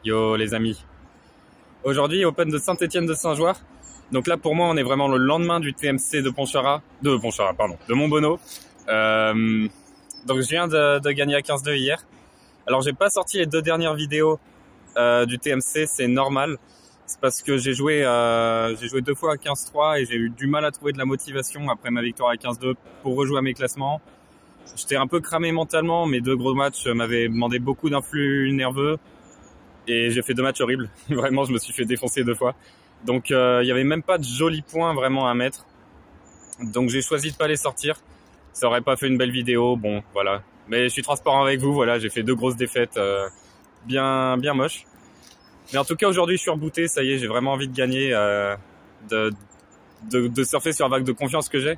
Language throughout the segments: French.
Yo les amis. Aujourd'hui, Open de Saint-Étienne de Saint-Joire. Donc là, pour moi, on est vraiment le lendemain du TMC de de Montbonneau. Donc je viens de gagner à 15-2 hier. Alors j'ai pas sorti les 2 dernières vidéos du TMC, c'est normal. C'est parce que j'ai joué 2 fois à 15-3 et j'ai eu du mal à trouver de la motivation après ma victoire à 15-2 pour rejouer à mes classements. J'étais un peu cramé mentalement, mes 2 gros matchs m'avaient demandé beaucoup d'influx nerveux et j'ai fait 2 matchs horribles. Vraiment, je me suis fait défoncer 2 fois. Donc il y avait même pas de jolis points vraiment à mettre. Donc j'ai choisi de pas les sortir. Ça aurait pas fait une belle vidéo, bon voilà. Mais je suis transparent avec vous, voilà, j'ai fait 2 grosses défaites bien moches. Mais en tout cas aujourd'hui je suis rebooté, ça y est, j'ai vraiment envie de gagner, de surfer sur la vague de confiance que j'ai.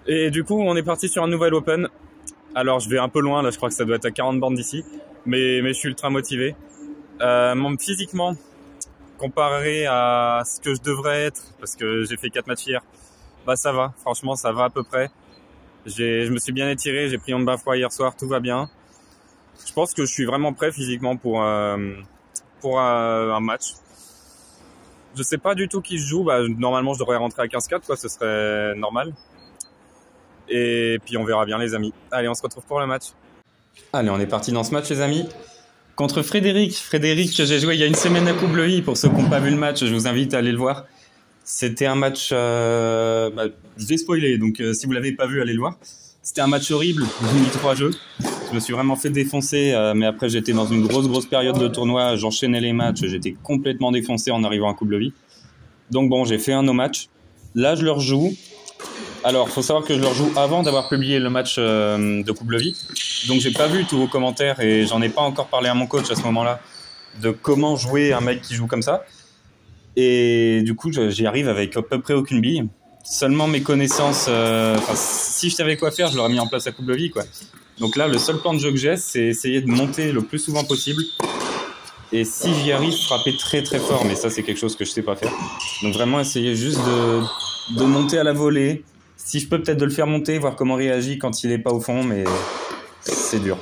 Et du coup on est parti sur un nouvel Open. Alors je vais un peu loin, là je crois que ça doit être à 40 bornes d'ici, mais je suis ultra motivé. Physiquement, comparé à ce que je devrais être, parce que j'ai fait 4 matchs hier, bah ça va, franchement ça va à peu près. Je me suis bien étiré, j'ai pris un bain froid hier soir, tout va bien. Je pense que je suis vraiment prêt physiquement pour un match. Je sais pas du tout qui je joue, bah, normalement je devrais rentrer à 15-4, quoi, ce serait normal. Et puis on verra bien les amis. Allez, on se retrouve pour le match. Allez, on est parti dans ce match les amis. Contre Frédéric que j'ai joué il y a une semaine à Couple Vie. Pour ceux qui n'ont pas vu le match, je vous invite à aller le voir. C'était un match, je vais spoiler, donc si vous l'avez pas vu, allez le voir. C'était un match horrible, j'ai mis 3 jeux. Je me suis vraiment fait défoncer, mais après j'étais dans une grosse période de tournoi, j'enchaînais les matchs, j'étais complètement défoncé en arrivant à Couple Vie. Donc bon, j'ai fait un no match. Là, je le rejoue. Alors, faut savoir que je le rejoue avant d'avoir publié le match de Couple Vie. Donc, j'ai pas vu tous vos commentaires et j'en ai pas encore parlé à mon coach à ce moment-là de comment jouer un mec qui joue comme ça. Et du coup, j'y arrive avec à peu près aucune bille. Seulement mes connaissances... si je savais quoi faire, je l'aurais mis en place à Couple Vie, quoi. Donc là, le seul plan de jeu que j'ai, c'est essayer de monter le plus souvent possible. Et si j'y arrive, frapper très fort. Mais ça, c'est quelque chose que je sais pas faire. Donc vraiment, essayer juste de monter à la volée. Si je peux peut-être de le faire monter, voir comment il réagit quand il est pas au fond, mais c'est dur.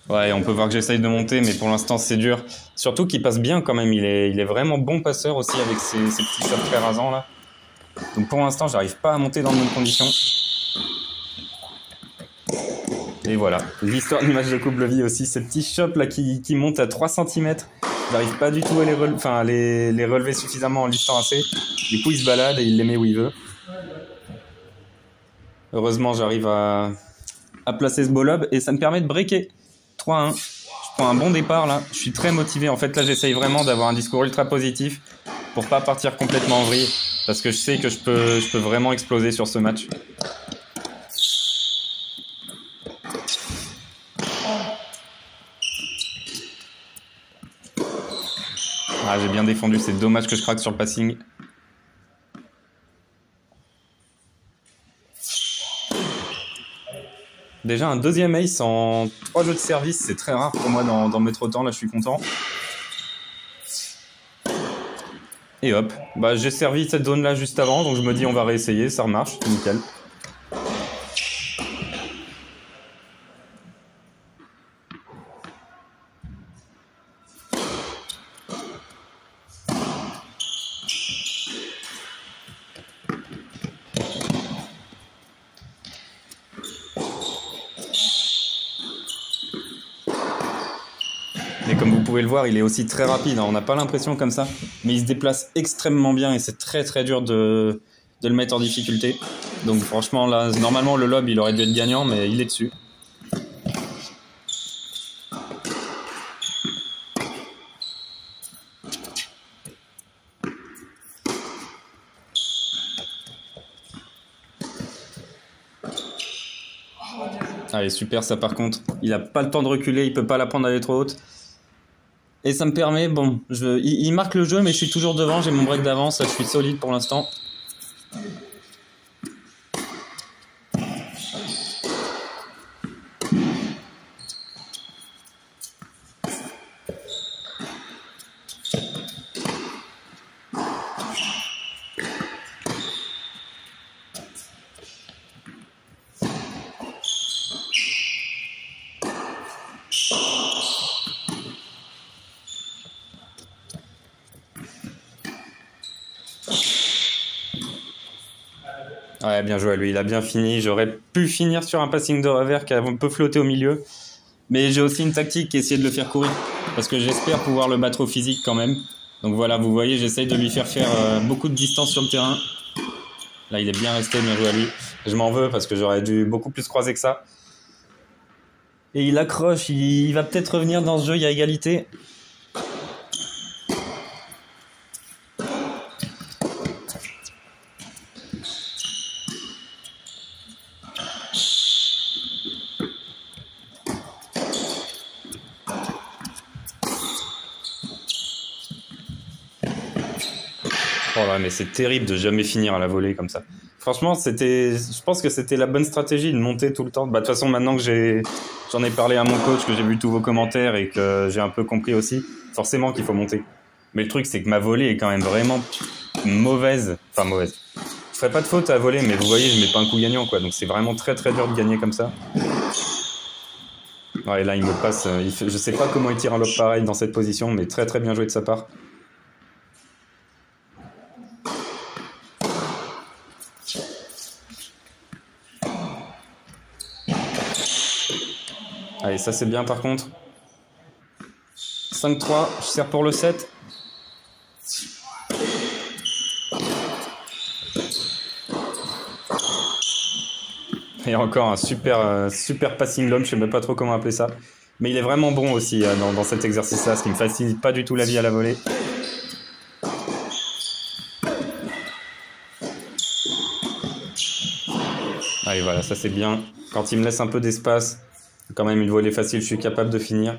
Ouais, on peut voir que j'essaye de monter, mais pour l'instant c'est dur. Surtout qu'il passe bien quand même, il est vraiment bon passeur aussi avec ses petits shots très rasants là. Donc pour l'instant, j'arrive pas à monter dans de bonnes conditions. Et voilà, l'histoire du match de Couple Vie aussi, ces petits chops là qui montent à 3 cm. J'arrive pas du tout à les relever suffisamment en liftant assez. Du coup, il se balade et il les met où il veut. Heureusement, j'arrive à placer ce ball-up et ça me permet de breaker. 3-1. Je prends un bon départ là. Je suis très motivé. En fait, là, j'essaye vraiment d'avoir un discours ultra positif pour pas partir complètement en vrille. Parce que je sais que je peux vraiment exploser sur ce match. Ah, j'ai bien défendu, c'est dommage que je craque sur le passing. Déjà un deuxième ace en 3 jeux de service, c'est très rare pour moi d'en mettre autant, là je suis content. Et hop, bah, j'ai servi cette zone là juste avant, donc je me dis on va réessayer, ça remarche, c'est nickel. Et comme vous pouvez le voir, il est aussi très rapide, hein. On n'a pas l'impression comme ça, mais il se déplace extrêmement bien et c'est très dur de le mettre en difficulté. Donc franchement, là, normalement le lob il aurait dû être gagnant, mais il est dessus. Allez, super ça par contre. Il n'a pas le temps de reculer, il peut pas la prendre à aller trop haute. Et ça me permet, bon, il marque le jeu, mais je suis toujours devant, j'ai mon break d'avance, je suis solide pour l'instant. Ouais, bien joué à lui, il a bien fini. J'aurais pu finir sur un passing de revers qui a un peu flotté au milieu. Mais j'ai aussi une tactique qui est essayer de le faire courir. Parce que j'espère pouvoir le battre au physique quand même. Donc voilà, vous voyez, j'essaye de lui faire beaucoup de distance sur le terrain. Là, il est bien resté, bien joué à lui. Je m'en veux parce que j'aurais dû beaucoup plus croiser que ça. Et il accroche, il va peut-être revenir dans ce jeu, il y a égalité. Oh là, mais c'est terrible de jamais finir à la volée comme ça. Franchement, je pense que c'était la bonne stratégie de monter tout le temps. Bah, de toute façon, maintenant que j'en ai parlé à mon coach, que j'ai vu tous vos commentaires et que j'ai un peu compris aussi, forcément qu'il faut monter. Mais le truc, c'est que ma volée est quand même vraiment mauvaise. Enfin, mauvaise. Je ferais pas de faute à voler, mais vous voyez, je mets pas un coup gagnant, quoi. Donc c'est vraiment très très dur de gagner comme ça. Ouais, là, il me passe. Je sais pas comment il tire un lob pareil dans cette position, mais très très bien joué de sa part. Allez, ça c'est bien par contre. 5-3, je sers pour le 7. Et encore un super passing lob, je sais même pas trop comment appeler ça. Mais il est vraiment bon aussi dans cet exercice-là, ce qui me facilite pas du tout la vie à la volée. Allez, voilà, ça c'est bien. Quand il me laisse un peu d'espace, quand même une volée facile, je suis capable de finir.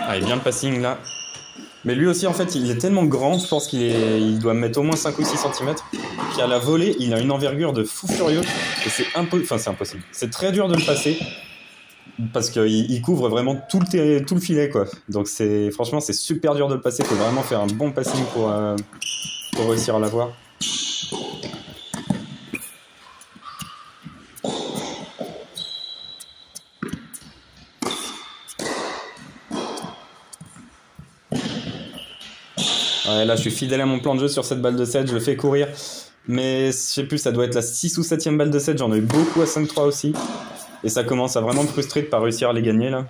Allez, bien le passing là. Mais lui aussi, en fait, il est tellement grand, je pense il doit mettre au moins 5 ou 6 cm, qu'à la volée, il a une envergure de fou furieux. Et c'est impossible. C'est très dur de le passer, parce qu'il couvre vraiment tout le filet, quoi. Donc franchement, c'est super dur de le passer. Il faut vraiment faire un bon passing pour réussir à l'avoir. Ouais, là, je suis fidèle à mon plan de jeu sur cette balle de 7, je le fais courir. Mais je sais plus, ça doit être la 6 ou 7e balle de 7, j'en ai eu beaucoup à 5-3 aussi. Et ça commence à vraiment me frustrer de ne pas réussir à les gagner là.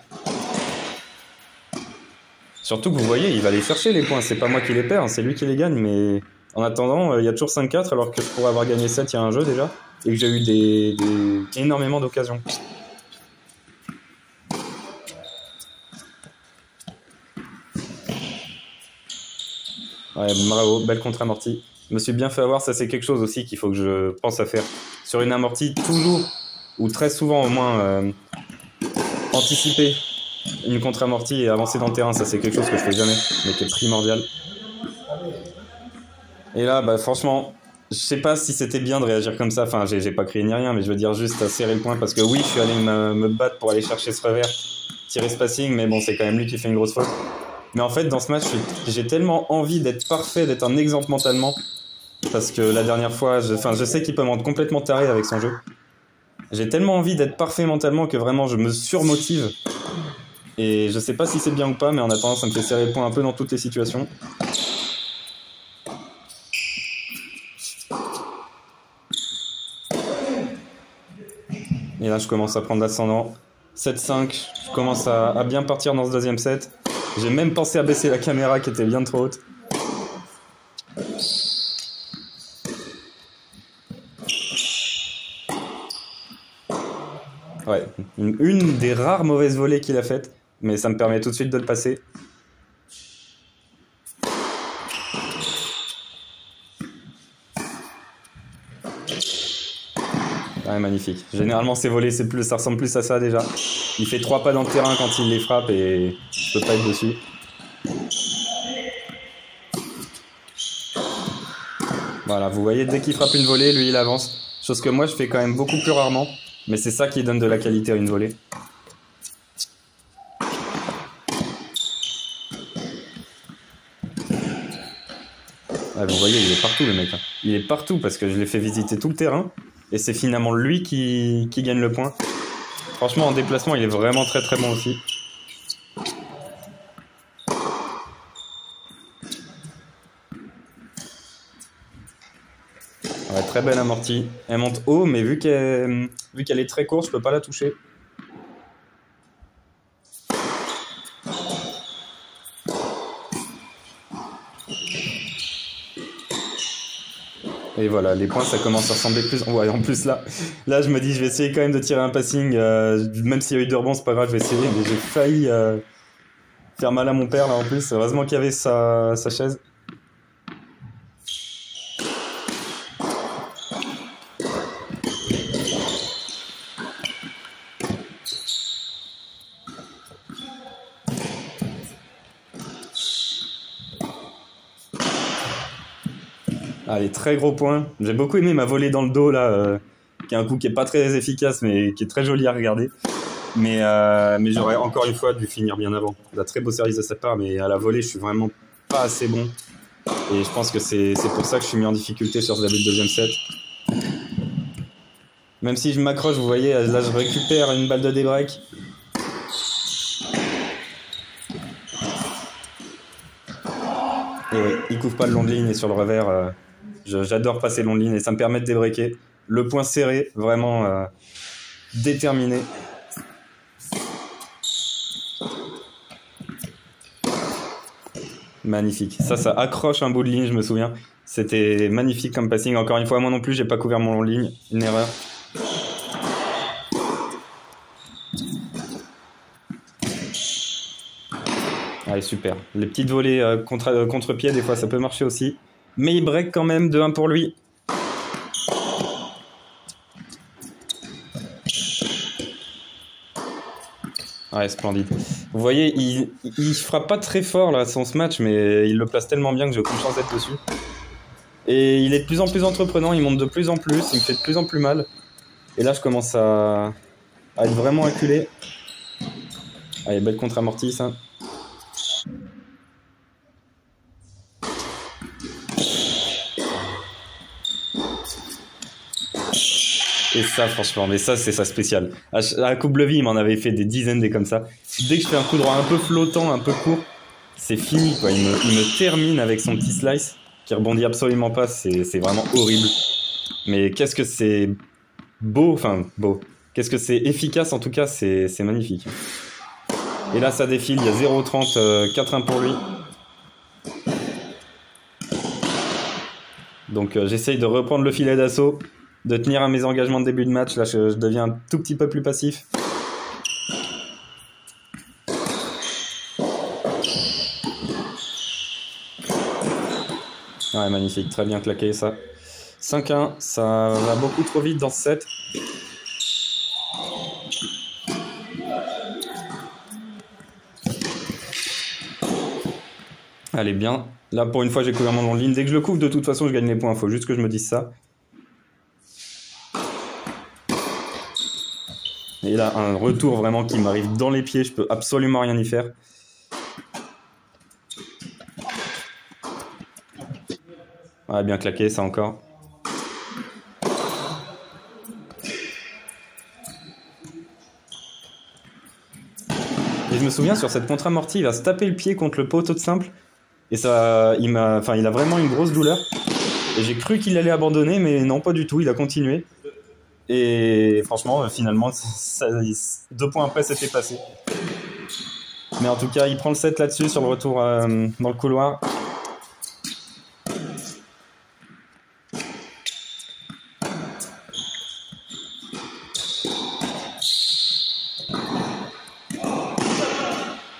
Surtout que vous voyez, il va les chercher les points, c'est pas moi qui les perds, c'est lui qui les gagne. Mais en attendant, il y a toujours 5-4 alors que je pourrais avoir gagné 7 il y a un jeu déjà. Et que j'ai eu énormément d'occasions. Ouais, bravo, belle contre-amortie. Je me suis bien fait avoir, ça c'est quelque chose aussi qu'il faut que je pense à faire. Sur une amortie, toujours, ou très souvent au moins, anticiper une contre-amortie et avancer dans le terrain, ça c'est quelque chose que je fais jamais, mais qui est primordial. Et là, bah franchement, je sais pas si c'était bien de réagir comme ça, enfin j'ai pas crié ni rien, mais je veux dire juste à serrer le point, parce que oui, je suis allé me battre pour aller chercher ce revers, tirer ce passing, mais bon, c'est quand même lui qui fait une grosse faute. Mais en fait, dans ce match, j'ai tellement envie d'être parfait, d'être un exemple mentalement. Parce que la dernière fois, je sais qu'il peut me rendre complètement taré avec son jeu. J'ai tellement envie d'être parfait mentalement que vraiment je me surmotive. Et je sais pas si c'est bien ou pas, mais en attendant, ça me fait serrer le point un peu dans toutes les situations. Et là, je commence à prendre l'ascendant. 7-5, je commence à bien partir dans ce deuxième set. J'ai même pensé à baisser la caméra qui était bien trop haute. Ouais, une des rares mauvaises volées qu'il a faites, mais ça me permet tout de suite de le passer. Ouais, magnifique. Généralement, ces volées, ça ressemble plus à ça déjà. Il fait 3 pas dans le terrain quand il les frappe et je peux pas être dessus. Voilà, vous voyez, dès qu'il frappe une volée, lui, il avance. Chose que moi, je fais quand même beaucoup plus rarement. Mais c'est ça qui donne de la qualité à une volée. Ah, vous voyez, il est partout, le mec. Il est partout parce que je l'ai fait visiter tout le terrain. Et c'est finalement lui qui gagne le point. Franchement, en déplacement, il est vraiment très très bon aussi. très belle amortie. Elle monte haut, mais vu qu'elle est très courte, je peux pas la toucher. Et voilà, les points, ça commence à ressembler plus... Ouais, en plus, là, je me dis, je vais essayer quand même de tirer un passing. Même s'il y a eu deux rebonds, c'est pas grave, je vais essayer. Mais j'ai failli faire mal à mon père, là, en plus. Heureusement qu'il y avait sa chaise. Allez, très gros point. J'ai beaucoup aimé ma volée dans le dos, là, qui est un coup qui est pas très efficace, mais qui est très joli à regarder. Mais j'aurais encore une fois dû finir bien avant. Un très beau service de sa part, mais à la volée, je suis vraiment pas assez bon. Et je pense que c'est pour ça que je suis mis en difficulté sur ce début de deuxième set. Même si je m'accroche, vous voyez, là je récupère une balle de débreak. Et oui, il couvre pas le long de ligne et sur le revers, j'adore passer long de ligne et ça me permet de débreaker. Le point serré, vraiment déterminé. Magnifique. Ça accroche un bout de ligne, je me souviens. C'était magnifique comme passing. Encore une fois, moi non plus, j'ai pas couvert mon long de ligne. Une erreur. Allez, super. Les petites volées contre-pied, des fois, ça peut marcher aussi. Mais il break quand même, 2-1 pour lui. Ouais, splendide. Vous voyez, il frappe pas très fort là son match, mais il le place tellement bien que j'ai aucune chance d'être dessus. Et il est de plus en plus entreprenant, il monte de plus en plus, il me fait de plus en plus mal. Et là, je commence à être vraiment acculé. Allez, belle contre-amortie, ça. Et ça, franchement, mais ça, c'est sa spéciale. À Coupe Levy, il m'en avait fait des dizaines des comme ça. Dès que je fais un coup droit un peu flottant, un peu court, c'est fini, quoi. Il me termine avec son petit slice, qui rebondit absolument pas. C'est vraiment horrible. Mais qu'est-ce que c'est beau, enfin, beau. Qu'est-ce que c'est efficace, en tout cas, c'est magnifique. Et là, ça défile, il y a 0,30, 4-1 pour lui. Donc, j'essaye de reprendre le filet d'assaut, de tenir à mes engagements de début de match. Là, je deviens un tout petit peu plus passif. Ouais, magnifique, très bien claqué ça. 5-1, ça va beaucoup trop vite dans ce set. Allez, bien. Là, pour une fois, j'ai couvert mon long de ligne. Dès que je le couvre, de toute façon, je gagne les points. Il faut juste que je me dise ça. Et là, un retour vraiment qui m'arrive dans les pieds. Je peux absolument rien y faire. Ouais, bien claqué, ça encore. Et je me souviens, sur cette contre-amortie, il va se taper le pied contre le poteau de simple. Et ça, il a vraiment une grosse douleur. Et j'ai cru qu'il allait abandonner, mais non, pas du tout. Il a continué. Et franchement, finalement, 2 points après, c'était passé. Mais en tout cas, il prend le set là-dessus, sur le retour dans le couloir.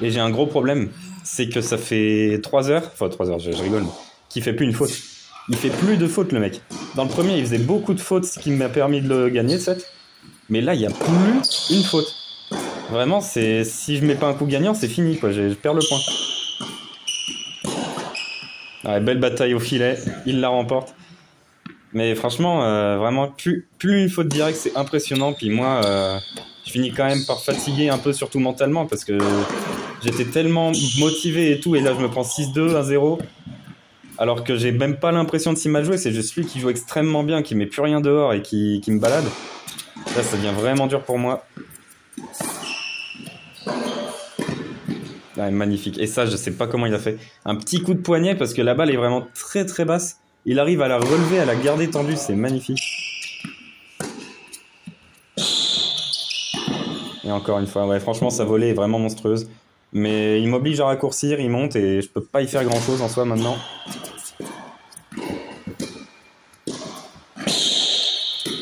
Et j'ai un gros problème, c'est que ça fait 3 heures, enfin 3 heures, je rigole, qu'il fait plus une faute. Il fait plus de fautes, le mec. Dans le premier, il faisait beaucoup de fautes, ce qui m'a permis de le gagner, le set. Mais là, il n'y a plus une faute. Vraiment, si je mets pas un coup gagnant, c'est fini, quoi. Je perds le point. Ouais, belle bataille au filet, il la remporte. Mais franchement, vraiment, plus une faute directe, c'est impressionnant. Puis moi, je finis quand même par fatiguer un peu, surtout mentalement, parce que j'étais tellement motivé et tout. Et là, je me prends 6-2, 1-0. Alors que j'ai même pas l'impression de si mal jouer, c'est juste lui qui joue extrêmement bien, qui met plus rien dehors et qui me balade. Là, ça devient vraiment dur pour moi. Ah, magnifique. Et ça, je sais pas comment il a fait. Un petit coup de poignet parce que la balle est vraiment très très basse. Il arrive à la relever, à la garder tendue, c'est magnifique. Et encore une fois, ouais, franchement, sa volée est vraiment monstrueuse. Mais il m'oblige à raccourcir, il monte et je peux pas y faire grand chose en soi maintenant.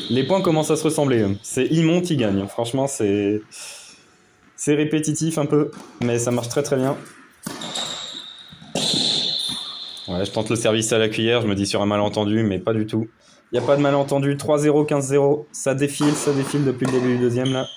Les points commencent à se ressembler. C'est il monte, il gagne. Franchement, c'est répétitif un peu, mais ça marche très très bien. Ouais, je tente le service à la cuillère, je me dis sur un malentendu, mais pas du tout. Il n'y a pas de malentendu. 3-0, 15-0. Ça défile depuis le début du deuxième là.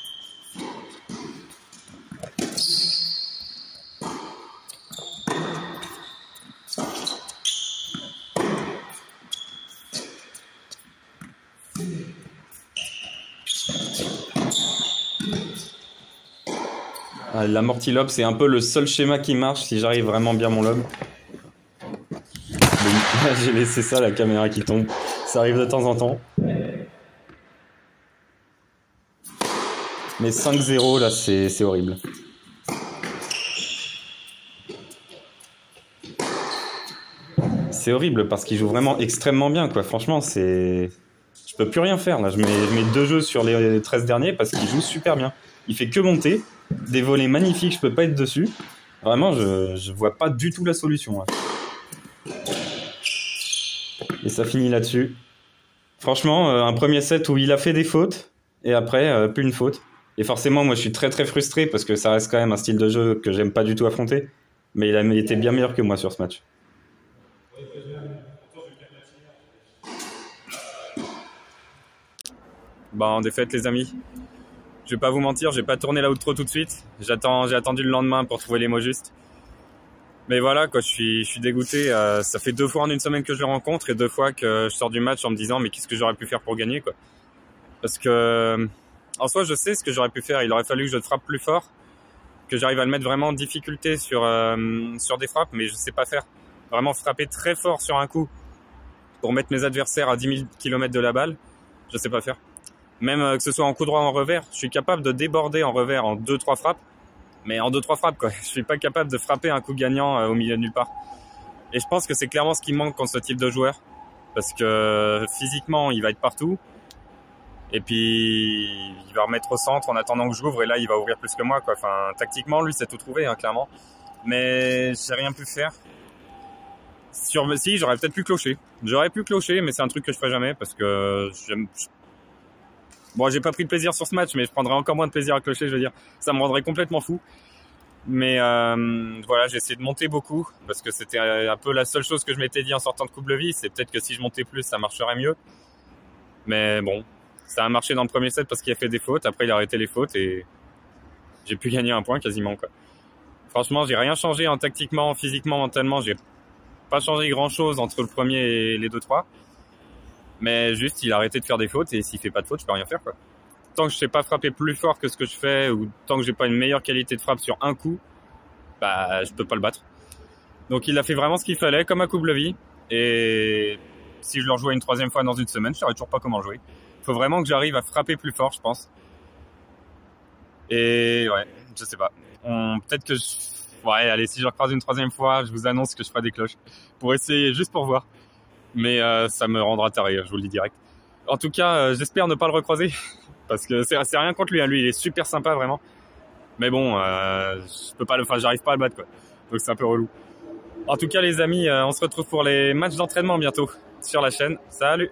L'amorti lob, c'est un peu le seul schéma qui marche si j'arrive vraiment bien mon lob. J'ai laissé ça, la caméra qui tombe. Ça arrive de temps en temps. Mais 5-0, là, c'est horrible. C'est horrible parce qu'il joue vraiment extrêmement bien, quoi. Franchement, c'est... Je peux plus rien faire, là. Je mets 2 jeux sur les 13 derniers parce qu'il joue super bien. Il fait que monter. Des volets magnifiques, je peux pas être dessus. Vraiment, je vois pas du tout la solution. Ouais. Et ça finit là-dessus. Franchement, un premier set où il a fait des fautes, et après, plus une faute. Et forcément, moi, je suis très très frustré parce que ça reste quand même un style de jeu que j'aime pas du tout affronter. Mais il a été bien meilleur que moi sur ce match. Bah, en défaite, les amis. Je vais pas vous mentir, j'ai pas tourné l'outro tout de suite. J'ai attendu le lendemain pour trouver les mots justes. Mais voilà, quoi, je suis dégoûté. Ça fait 2 fois en une semaine que je le rencontre et 2 fois que je sors du match en me disant mais qu'est-ce que j'aurais pu faire pour gagner, quoi. Parce que en soi, je sais ce que j'aurais pu faire. Il aurait fallu que je frappe plus fort, que j'arrive à le mettre vraiment en difficulté sur des frappes, mais je sais pas faire. Vraiment frapper très fort sur un coup pour mettre mes adversaires à 10 000 km de la balle, je sais pas faire. Même que ce soit en coup droit ou en revers, je suis capable de déborder en revers en 2-3 frappes. Mais en 2-3 frappes, quoi. Je suis pas capable de frapper un coup gagnant au milieu de nulle part. Et je pense que c'est clairement ce qui manque contre ce type de joueur. Parce que physiquement, il va être partout. Et puis, il va remettre au centre en attendant que j'ouvre. Et là, il va ouvrir plus que moi, quoi. Enfin, tactiquement, lui, c'est tout trouvé, hein, clairement. Mais j'ai rien pu faire. Si, j'aurais peut-être pu clocher. J'aurais pu clocher, mais c'est un truc que je ferai jamais. Parce que bon, j'ai pas pris de plaisir sur ce match, mais je prendrais encore moins de plaisir à clocher, je veux dire. Ça me rendrait complètement fou. Mais voilà, j'ai essayé de monter beaucoup, parce que c'était un peu la seule chose que je m'étais dit en sortant de Coupe Levis. C'est peut-être que si je montais plus, ça marcherait mieux. Mais bon, ça a marché dans le premier set parce qu'il a fait des fautes. Après, il a arrêté les fautes et j'ai pu gagner un point quasiment, quoi. Franchement, j'ai rien changé en tactiquement, physiquement, mentalement. J'ai pas changé grand-chose entre le premier et les 2-3. Mais juste, il a arrêté de faire des fautes et s'il fait pas de fautes, je peux rien faire, quoi. Tant que je sais pas frapper plus fort que ce que je fais ou tant que j'ai pas une meilleure qualité de frappe sur un coup, bah, je peux pas le battre. Donc, il a fait vraiment ce qu'il fallait, comme à Coupe Levis. Et si je le rejouais une 3e fois dans une semaine, je saurais toujours pas comment jouer. Il faut vraiment que j'arrive à frapper plus fort, je pense. Et ouais, je sais pas. Peut-être que ouais, allez, si je recroise une 3e fois, je vous annonce que je ferai des cloches. Pour essayer, juste pour voir. Mais ça me rendra taré, je vous le dis direct. En tout cas, j'espère ne pas le recroiser. Parce que c'est rien contre lui, hein. Lui, il est super sympa, vraiment. Mais bon, je peux pas j'arrive pas à le battre, quoi. Donc c'est un peu relou. En tout cas, les amis, on se retrouve pour les matchs d'entraînement bientôt sur la chaîne. Salut!